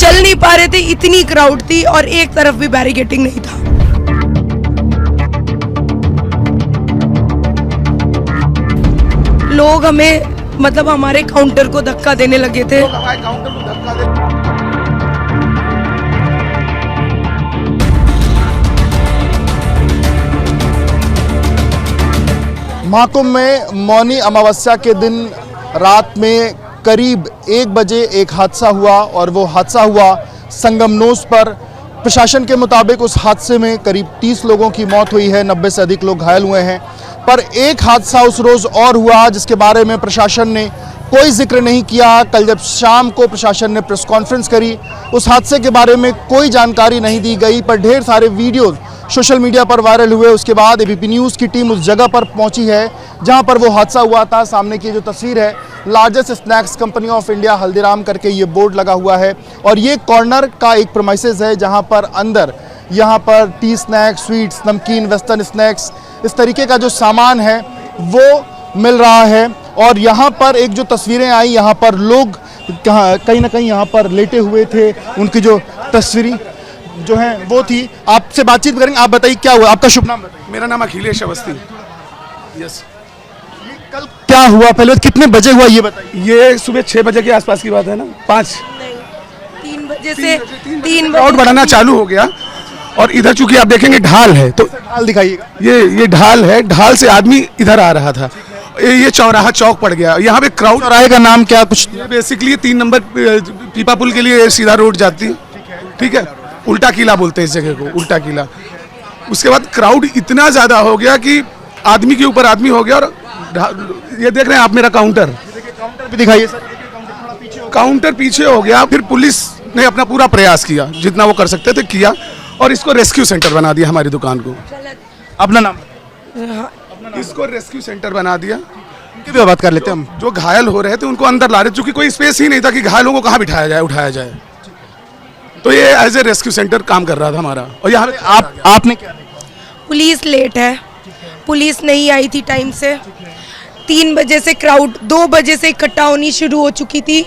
चल नहीं पा रहे थे, इतनी क्राउड थी और एक तरफ भी बैरिकेडिंग नहीं था। लोग हमें मतलब हमारे काउंटर को धक्का देने लगे थे। महाकुंभ में मौनी अमावस्या के दिन रात में करीब 1 बजे एक हादसा हुआ और वो हादसा हुआ संगमनोस पर। प्रशासन के मुताबिक उस हादसे में करीब 30 लोगों की मौत हुई है, 90 से अधिक लोग घायल हुए हैं। पर एक हादसा उस रोज़ और हुआ जिसके बारे में प्रशासन ने कोई जिक्र नहीं किया। कल जब शाम को प्रशासन ने प्रेस कॉन्फ्रेंस करी, उस हादसे के बारे में कोई जानकारी नहीं दी गई, पर ढेर सारे वीडियोज़ सोशल मीडिया पर वायरल हुए। उसके बाद एबीपी न्यूज़ की टीम उस जगह पर पहुंची है जहां पर वो हादसा हुआ था। सामने की जो तस्वीर है, largest snacks company of India Haldiram करके ये बोर्ड लगा हुआ है और ये कॉर्नर का एक प्रीमाइसेस है जहां पर अंदर यहाँ पर टी स्नैक्स, स्वीट्स, नमकीन, वेस्टर्न स्नैक्स, इस तरीके का जो सामान है वो मिल रहा है। और यहाँ पर एक जो तस्वीरें आई, यहाँ पर लोग कहीं ना कहीं यहाँ पर लेटे हुए थे, उनकी जो तस्वीरें जो हैं वो थी। आपसे बातचीत करेंगे। आप बताइए क्या हुआ, आपका शुभ नाम बताइए। मेरा नाम अखिलेश अवस्थी। यस। कल क्या हुआ, पहले कितने बजे हुआ ये बताइए। ये सुबह 6 बजे के आसपास की बात है ना, 5 3 बजे से 3 क्राउड बढ़ाना चालू हो गया और इधर चूंकि आप देखेंगे ढाल है तो ढाल दिखाइएगा। ये ढाल है, ढाल से आदमी इधर आ रहा था। ये चौराहा चौक पड़ गया, यहाँ पे क्राउड। चौराहे का नाम क्या कुछ? बेसिकली 3 नंबर पीपा पुल के लिए सीधा रोड जाती, ठीक है, उल्टा किला बोलते हैं इस जगह को, उल्टा किला। उसके बाद क्राउड इतना ज्यादा हो गया कि आदमी के ऊपर आदमी हो गया। और ये देख रहे हैं आप मेरा काउंटर भी दिखाइए सर। काउंटर पीछे हो गया। फिर पुलिस ने अपना पूरा प्रयास किया, जितना वो कर सकते थे किया, और इसको रेस्क्यू सेंटर बना दिया हमारी दुकान को। अपना नाम? इसको रेस्क्यू सेंटर बना दिया। उनकी भी बात कर लेते हैं हम। जो घायल हो रहे थे उनको अंदर ला रहे, क्योंकि कोई स्पेस ही नहीं था कि घायलों को कहाँ बिठाया जाए, उठाया जाए। तो ये एज ए रेस्क्यू सेंटर काम कर रहा था हमारा। और यहाँ आपने क्या? पुलिस लेट है, पुलिस नहीं आई थी टाइम से। 3 बजे से क्राउड 2 बजे से इकट्ठा होनी शुरू हो चुकी थी,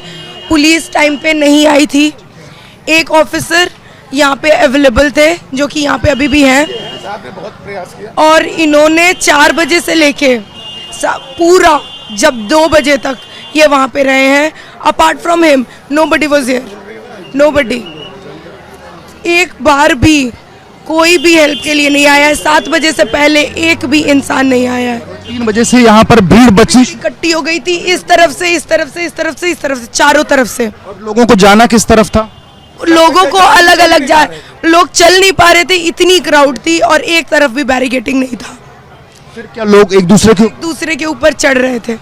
पुलिस टाइम पे नहीं आई थी। एक ऑफिसर यहाँ पे अवेलेबल थे जो कि यहाँ पे अभी भी हैं, बहुत प्रयास किया। और इन्होंने 4 बजे से लेके पूरा जब 2 बजे तक ये वहाँ पे रहे हैं। Apart from him nobody was here, nobody. एक बार भी कोई भी हेल्प के लिए नहीं आया है। 7 बजे से पहले एक भी इंसान नहीं आया है। 3 बजे से यहाँ पर भीड़ बची इकट्ठी हो गई थी, इस तरफ से, इस तरफ से, इस तरफ से, इस तरफ से, चारों तरफ से। और लोगों को जाना किस तरफ था? लोगों को अलग अलग जा, लोग चल नहीं पा रहे थे, इतनी क्राउड थी और एक तरफ भी बैरिकेडिंग नहीं था। फिर क्या लोग एक दूसरे के ऊपर चढ़ रहे थे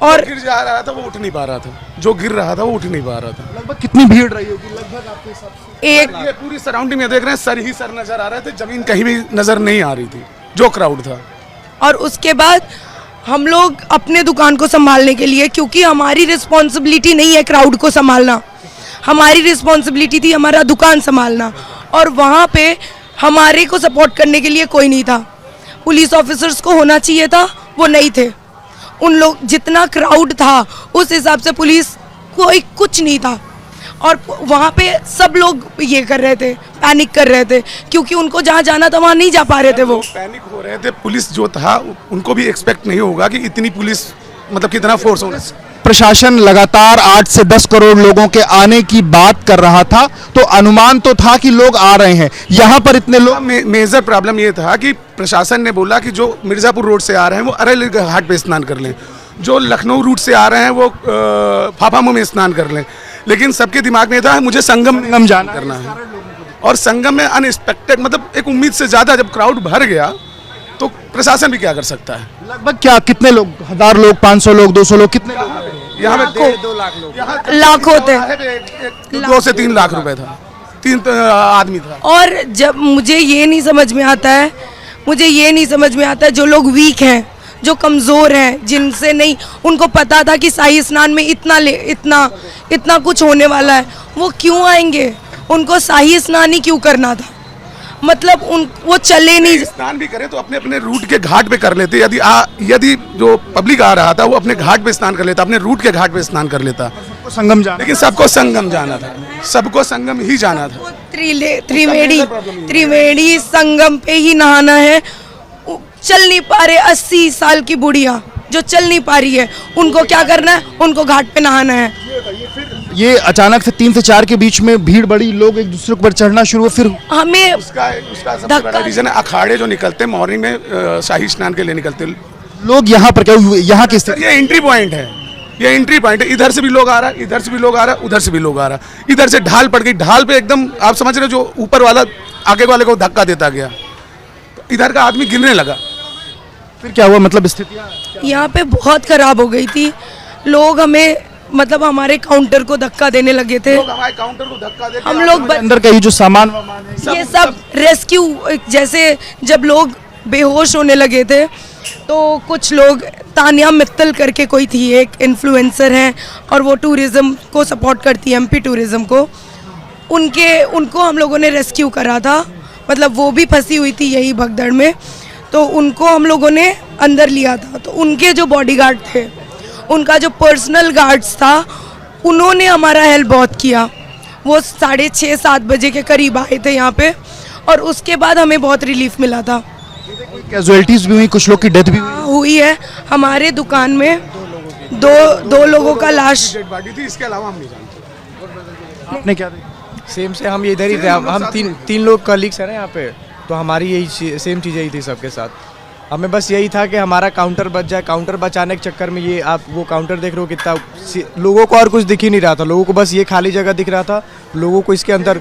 और गिर जा रहा था, वो उठ नहीं पा रहा था। जो गिर रहा था वो उठ नहीं पा रहा था। लगभग कितनी भीड़ रही होगी लगभग आपके हिसाब से? ये पूरी सराउंडिंग में देख रहे हैं, सर ही सर नजर आ रहे थे, जमीन कहीं भी नजर नहीं आ रही थी, जो क्राउड था। और उसके बाद हम लोग अपने दुकान को संभालने के लिए, क्योंकि हमारी रिस्पॉन्सिबिलिटी नहीं है क्राउड को संभालना, हमारी रिस्पॉन्सिबिलिटी थी हमारा दुकान संभालना, और वहाँ पे हमारे को सपोर्ट करने के लिए कोई नहीं था। पुलिस ऑफिसर्स को होना चाहिए था, वो नहीं थे। उन लोग जितना क्राउड था उस हिसाब से पुलिस कोई कुछ नहीं था, और वहाँ पे सब लोग ये कर रहे थे, पैनिक कर रहे थे, क्योंकि उनको जहाँ जाना था वहाँ नहीं जा पा रहे थे। वो पैनिक हो रहे थे। पुलिस जो था उनको भी एक्सपेक्ट नहीं होगा कि इतनी पुलिस, मतलब कितना फोर्स होगा। प्रशासन लगातार 8 से 10 करोड़ लोगों के आने की बात कर रहा था, तो अनुमान तो था कि लोग आ रहे हैं। यहाँ पर इतने लोग, मेजर प्रॉब्लम ये था कि प्रशासन ने बोला कि जो मिर्ज़ापुर रोड से आ रहे हैं वो अरैल घाट पे स्नान कर लें, जो लखनऊ रूट से आ रहे हैं वो फाफामू में स्नान कर लें। लेकिन सबके दिमाग में था मुझे संगम जाना करना है, और संगम में अनएक्सपेक्टेड, मतलब एक उम्मीद से ज़्यादा जब क्राउड भर गया तो प्रशासन भी क्या कर सकता है। लगभग क्या, कितने लोग? 1000 लोग, 500 लोग, 200 लोग, कितने लोग? यहाँ पे 2 लाख लोग, लाख होते हैं, 2 से 3 लाख रुपए था, 3 आदमी था। और जब मुझे ये नहीं समझ में आता है, मुझे ये नहीं समझ में आता है, जो लोग वीक हैं, जो कमज़ोर हैं, जिनसे नहीं, उनको पता था कि शाही स्नान में इतना कुछ होने वाला है, वो क्यों आएंगे? उनको शाही स्नान ही क्यों करना था? मतलब वो चले नहीं। स्नान भी करें तो अपने अपने रूट के घाट पे कर लेते। यदि जो पब्लिक आ रहा था वो अपने घाट पे स्नान कर लेता, अपने रूट के घाट पे स्नान कर लेता। संगम जाना, लेकिन सबको संगम जाना था, सबको संगम ही जाना था। त्रिवेणी संगम पे ही नहाना है। चल नहीं पा रहे 80 साल की बुढ़िया जो चल नहीं पा रही है, उनको क्या करना है? उनको घाट पे नहाना है। ये अचानक से 3 से 4 के बीच में भीड़ बढ़ी, लोग एक दूसरे के ऊपर चढ़ना शुरू हुए, फिर हमें उसका सबसे बड़ा रीजन है अखाड़े जो निकलते हैं मॉर्निंग में शाही स्नान के लिए निकलते हैं लोग यहाँ पर क्या हुए, यहाँ की स्थिति ये एंट्री पॉइंट है, ये एंट्री पॉइंट है। इधर से भी लोग आ रहा है, इधर से भी लोग आ रहा है, उधर से भी लोग आ रहा है। इधर से ढाल पड़ गई, ढाल पे एकदम आप समझ रहे हो जो ऊपर वाला आगे वाले को धक्का देता गया, तो इधर का आदमी गिरने लगा। फिर क्या हुआ, मतलब स्थितियाँ यहाँ पे बहुत खराब हो गई थी। लोग हमें मतलब हमारे काउंटर को धक्का देने लगे थे। लोग हमारे काउंटर को धक्का देते, हम लोग अंदर का ये जो सामान वामान है, ये सब रेस्क्यू, जैसे जब लोग बेहोश होने लगे थे तो कुछ लोग, तानिया मित्तल करके कोई थी, एक इन्फ्लुएंसर हैं और वो टूरिज़्म को सपोर्ट करती है, एमपी टूरिज़्म को, उनको हम लोगों ने रेस्क्यू करा था। मतलब वो भी फंसी हुई थी यही भगदड़ में, तो उनको हम लोगों ने अंदर लिया था। तो उनके जो बॉडीगार्ड थे, उनका जो पर्सनल गार्ड्स था, उन्होंने हमारा हेल्प बहुत किया। वो 6:30-7 बजे के करीब आए थे यहाँ पे और उसके बाद हमें बहुत रिलीफ मिला था। कैजुअलिटीज भी हुई, कुछ लोग की डेथ भी हुई है। हमारे दुकान में दो लोगों का लाश डेड बॉडी थी, इसके अलावा हम नहीं जानते। आपने क्या देखा? सेम से हम इधर ही थे, हम तीन लोग कलीग्स हैं ना यहाँ पे, तो हमारी यही सेम चीज़ यही थी सबके साथ। हमें बस यही था कि हमारा काउंटर बच जाए। काउंटर बचाने के चक्कर में ये आप वो काउंटर देख रहे हो कितना, लोगों को और कुछ दिख ही नहीं रहा था, लोगों को बस ये खाली जगह दिख रहा था। लोगों को इसके अंदर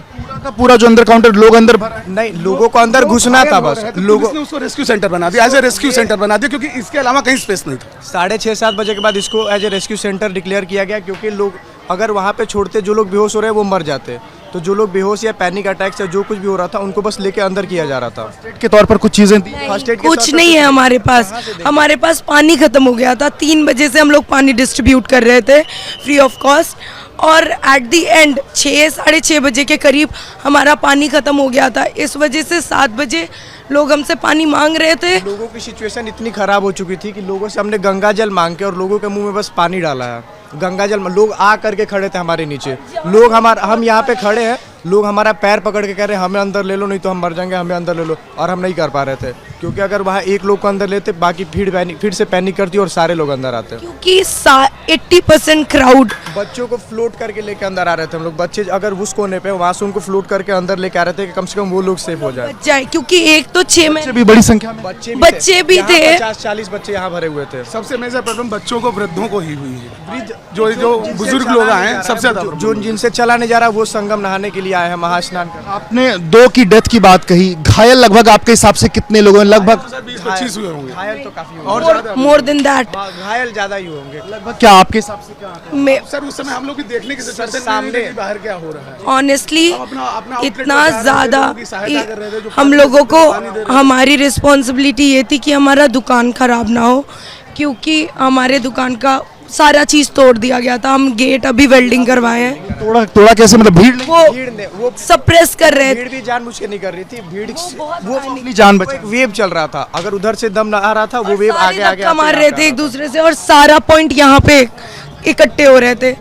पूरा जो अंदर काउंटर लोग अंदर भरा है। नहीं, लोगों को अंदर घुसना था बस। लोगों ने उसको रेस्क्यू सेंटर बना दिया, एज ए रेस्क्यू सेंटर बना दिया, क्योंकि इसके अलावा कहीं स्पेस नहीं था। 6:30-7 बजे के बाद इसको as a rescue centre declare किया गया, क्योंकि लोग अगर वहाँ पे छोड़ते, जो लोग बेहोश हो रहे हैं वो मर जाते। तो जो लोग बेहोश या पैनिक अटैक्स या जो कुछ भी हो रहा था, उनको बस लेके अंदर किया जा रहा था। के तौर पर कुछ चीजें थी, फर्स्ट एड के कुछ नहीं है हमारे पास। हमारे पास पानी खत्म हो गया था। 3 बजे से हम लोग पानी डिस्ट्रीब्यूट कर रहे थे फ्री ऑफ कॉस्ट, और एट दी एंड 6-6:30 बजे के करीब हमारा पानी खत्म हो गया था। इस वजह से 7 बजे लोग हमसे पानी मांग रहे थे। लोगों की सिचुएशन इतनी खराब हो चुकी थी कि लोगों से हमने गंगा जल मांग के और लोगों के मुंह में बस पानी डाला है। गंगा जल, लोग आ करके खड़े थे हमारे नीचे। लोग हम यहाँ पे खड़े हैं, लोग हमारा पैर पकड़ के कह रहे हैं हमें अंदर ले लो, नहीं तो हम मर जाएंगे, हमें अंदर ले लो। और हम नहीं कर पा रहे थे, क्योंकि अगर वहाँ एक लोग को अंदर लेते, बाकी फिर से पैनिक करती और सारे लोग अंदर आते। क्योंकि 80% क्राउड, बच्चों को फ्लोट करके लेके अंदर आ रहे थे हम लोग। बच्चे अगर उस कोने पे, वहाँ से उनको फ्लोट करके अंदर लेके आ रहे थे कि कम से कम वो लोग सेफ हो जाए। क्योंकि एक तो 6 में भी बड़ी संख्या में बच्चे भी थे। 50-40 बच्चे यहाँ भरे हुए थे। सबसे मेजर प्रॉब्लम बच्चों को, वृद्धों को ही हुई है। जो बुजुर्ग लोग आए हैं, सबसे ज्यादा जो जिनसे चला नहीं जा रहा, वो संगम नहाने के लिए आए हैं, महास्नान कर। आपने 2 की डेथ की बात कही, घायल लगभग आपके हिसाब से कितने लोगों ने? लगभग 20-25 हुए होंगे, घायल तो काफी और होंगे, ज्यादा मोर देन दैट। घायल ज्यादा ही होंगे। लगभग क्या आपके हिसाब से क्या? सर उस समय हम लोग भी देखने की सिचुएशन सामने बाहर क्या हो रहा है। ऑनेस्टली अपना इतना ज़्यादा हम लोगों को, हमारी रिस्पॉन्सिबिलिटी ये थी कि हमारा दुकान ख़राब ना हो, क्योंकि हमारे दुकान का सारा चीज़ तोड़ दिया गया था। हम गेट अभी वेल्डिंग करवाए हैं। तोड़ा कैसे, मतलब भीड़ वो सप्रेस कर रहे थे। भीड़ भी जानबूझ के नहीं कर रही थी, भीड़ वो अपनी जान बचा। एक वेव चल रहा था, अगर उधर से दम आ रहा था, वो वेव आगे आगे धक्का मार रहे थे एक दूसरे से, और सारा पॉइंट यहाँ पे इकट्ठे हो रहे थे।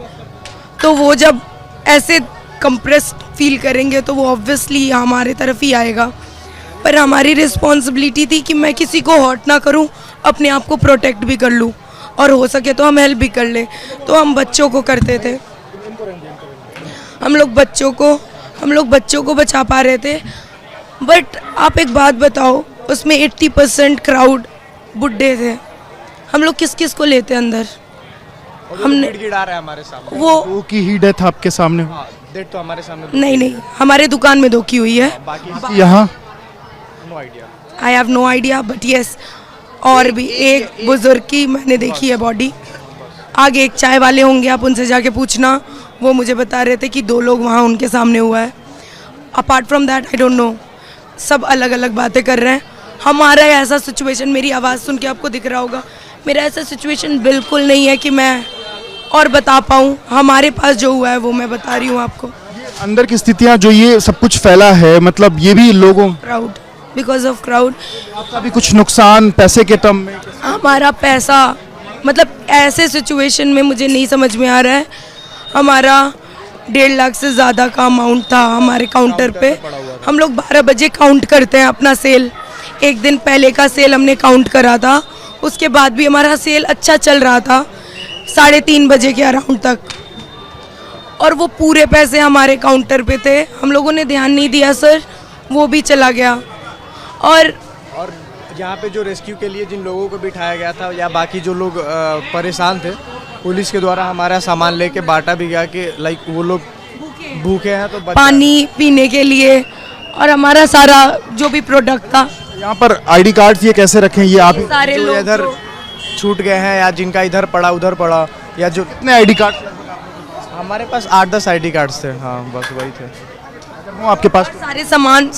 तो वो जब ऐसे कंप्रेस्ड फील करेंगे तो वो ऑब्वियसली हमारे तरफ ही आएगा। पर हमारी रिस्पॉन्सिबिलिटी थी कि मैं किसी को हर्ट ना करूं, अपने आप को प्रोटेक्ट भी कर लूं, और हो सके तो हम हेल्प भी कर लें। तो हम बच्चों को करते थे, हम लोग बच्चों को बचा पा रहे थे। बट आप एक बात बताओ, उसमें 80% क्राउड बुड्ढे थे। हम लोग किस किस को लेते अंदर? हमने गिड़ा रहा है हमारे सामने। वो 2 की ही डेथ आपके सामने हुई। डेट तो हमारे सामने नहीं, हमारे दुकान में 2 की हुई है। बाकी यहाँ no idea. I have no idea, but yes, और भी एक बुजुर्ग की मैंने देखी है बॉडी। आगे एक चाय वाले होंगे, आप उनसे जाके पूछना, वो मुझे बता रहे थे कि 2 लोग वहाँ उनके सामने हुआ है। Apart from that I don't know, सब अलग अलग बातें कर रहे हैं। हमारा ऐसा सिचुएशन, मेरी आवाज़ सुन के आपको दिख रहा होगा, मेरा ऐसा सिचुएशन बिल्कुल नहीं है कि मैं और बता पाऊँ। हमारे पास जो हुआ है वो मैं बता रही हूँ आपको। अंदर की स्थितियां जो ये सब कुछ फैला है, मतलब ये भी लोगों क्राउड, बिकॉज ऑफ क्राउड का भी कुछ नुकसान पैसे के टर्म में? हमारा पैसा, मतलब ऐसे सिचुएशन में मुझे नहीं समझ में आ रहा है। हमारा 1.5 लाख से ज़्यादा का अमाउंट था हमारे काउंटर पे। हम लोग 12 बजे काउंट करते हैं अपना सेल। एक दिन पहले का सेल हमने काउंट करा था, उसके बाद भी हमारा सेल अच्छा चल रहा था 3:30 बजे के अराउंड तक, और वो पूरे पैसे हमारे काउंटर पे थे। हम लोगों ने ध्यान नहीं दिया सर, वो भी चला गया। और यहाँ पे जो रेस्क्यू के लिए जिन लोगों को बिठाया गया था या बाकी जो लोग परेशान थे, पुलिस के द्वारा हमारा सामान लेके बांटा भी गया कि लाइक वो लोग भूखे हैं तो पानी पीने के लिए, और हमारा सारा जो भी प्रोडक्ट था। यहाँ पर आईडी कार्ड ये कैसे रखें, ये आप ही- सारे जो लोग इधर छूट गए हैं या जिनका इधर पड़ा उधर पड़ा, या जो कितने आईडी कार्ड हमारे पास 8-10 ID कार्ड्स थे। हाँ बस वही थे। आपके पास? सारे सामान